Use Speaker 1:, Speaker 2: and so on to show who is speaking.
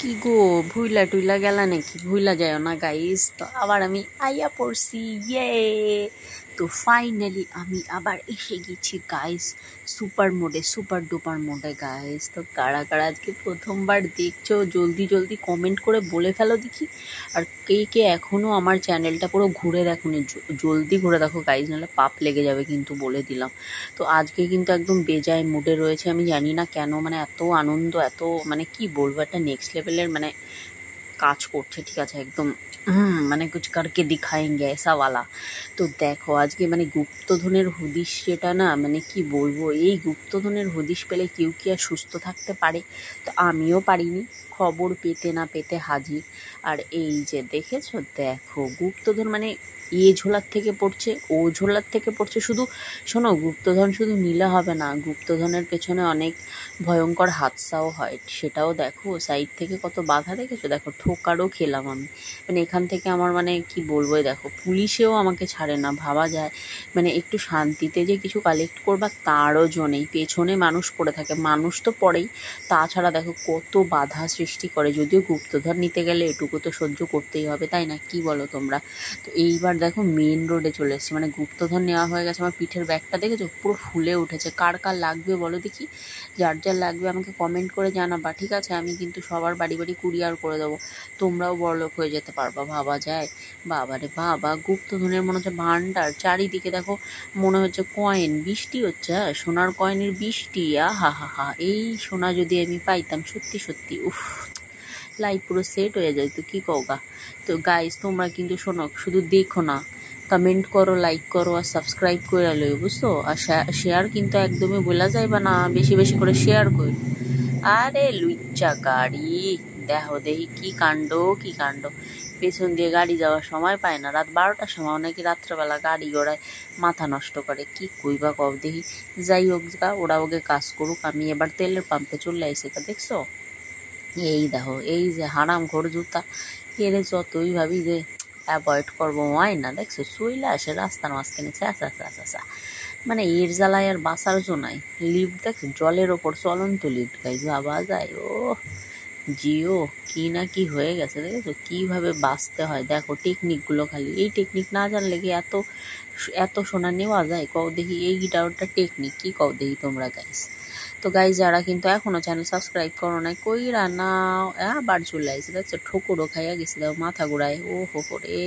Speaker 1: কি গো, ভুইলা টুইলা গেলা নাকি? ভুইলা যায় না গাইস। তো আবার আমি আইয়া পড়ছি, ইয়ে। তো ফাইনালি আমি আবার এসে গেছি গাইস, সুপার ডুপার মোডে গাইস। তো কারা কারা আজকে প্রথমবার দেখছো জলদি জলদি কমেন্ট করে বলে ফেলো দেখি। আর কে কে এখনো আমার চ্যানেলটা পুরো ঘুরে দেখো নি, জলদি ঘুরে দেখো গাইস, নাহলে পাপ লেগে যাবে কিন্তু, বলে দিলাম। তো আজকে কিন্তু একদম বেজায় মুডে রয়েছে, আমি জানি না কেন, মানে এত আনন্দ, এত মানে কি বলবো, একটা নেক্সট লেভেলের মানে কাজ করছে, ঠিক আছে একদম। মানে কুছ করকে দিখায়েঙ্গে এসা ওয়ালা। তো দেখো আজকে মানে গুপ্তধনের হদিশ যেটা না, মানে কি বলবো, এই গুপ্তধনের হদিশ পেলে কেউ কি আর সুস্থ থাকতে পারে? তো আমিও পারিনি, খবর পেতে না পেতে হাজির। আর এই যে দেখেছো, দেখো গুপ্তধন মানে ঝোলার থেকে পড়ছে, ও ঝোলার থেকে পড়ছে। শুধু শোনো, গুপ্তধন শুধু নিলে হবে না, গুপ্তধনের পেছনে অনেক ভয়ঙ্কর হাদসাও হয়, সেটাও দেখো। সাইড থেকে কত বাধা দেখেছো, দেখো ঠোকারও খেলাম আমি। মানে এখান থেকে আমার মানে কি বলবো, দেখো পুলিশেও আমাকে ছাড়ে না, ভাবা যায়। মানে একটু শান্তিতে যে কিছু কালেক্ট করবা তারও জন্যই পেছনে মানুষ পড়ে থাকে, মানুষ তো পড়েই, তাছাড়া দেখো কত বাধা সৃষ্টি করে। যদিও গুপ্তধন নিতে গেলে এটুকু তো সহ্য করতেই হবে, তাই না? কি বলো তোমরা? তো এইবার দেখো মেন রোডে চলে এসেছি, মানে গুপ্তধন নেওয়া হয়ে গেছে। আমার পিঠের ব্যাগটা দেখেছো পুরো ফুলে উঠেছে। কার কার লাগবে বলো দেখি, যার যার লাগবে আমাকে কমেন্ট করে জানাবা, ঠিক আছে? আমি কিন্তু সবার বাড়ি বাড়ি কুরিয়ার করে দেবো, তোমরাও বড়লোক হয়ে যেতে পারবা, ভাবা যায়। বাবারে বাবা, গুপ্তধনের মনে হচ্ছে ভান্ডার, চারিদিকে দেখো মনে হচ্ছে কয়েন, বৃষ্টি হচ্ছে, হ্যাঁ সোনার কয়েনের বৃষ্টি। আহা হা হা, এই সোনা যদি আমি পাইতাম, সত্যি সত্যি উফ, লাইফ পুরো সেট হয়ে যায়। তো কি কওগা? তো গাইস তোমরা কিন্তু শোনো, শুধু দেখো না, কমেন্ট করো, লাইক করো আর সাবস্ক্রাইব করে লই, বুঝছো? আর শেয়ার কিন্তু একদমই বলা যাইবা না, বেশি বেশি করে শেয়ার করি। আরে লুচ্চা গাড়ি, দেখো দেখি কি কাণ্ড, কি কাণ্ড। পেছন দিয়ে গাড়ি যাওয়ার সময় পায় না, রাত 12টার সময় নাকি রাত্রেবেলা গাড়ি ঘোড়ায় মাথা নষ্ট করে, কি কইবা কব দেখি। যাই হোক গা, ওরা ওকে কাজ করুক, আমি এবার তেলের পাম্পে চলে আইসি। তা দেখছো, এই দেখো, এই যে হারাম ঘোর জুতা, এরে যতই ভাবি যে অ্যাভয়েড করবো, হয় না। দেখছো চইলে আসে রাস্তার মাঝখানে, ছ্যাঁচা ছ্যাঁচা ছ্যাঁ। মানে এর জ্বালায় আর বাসার জোনাই। লিফট দেখছো, জলের ওপর চলন্ত লিফট গাইজ, ভাবা যায়। ও জিও কি না কি হয়ে গেছে, দেখেছো কিভাবে বাঁচতে হয়। দেখো টেকনিকগুলো, খালি এই টেকনিক না জানলে কি এত এত সোনা নেওয়া যায়? কও দেখি, এইটা ওটা টেকনিক, কি কও দেখি তোমরা গাইস। তো গাইজ যারা কিন্তু এখনো চ্যানেল সাবস্ক্রাইব করো নাই, কইরা নাও, আবার চলে আইছে। দেখছো ঠোকরও খাইয়া গেছে, দেখো মাথা ঘুরায়, ও হো রে।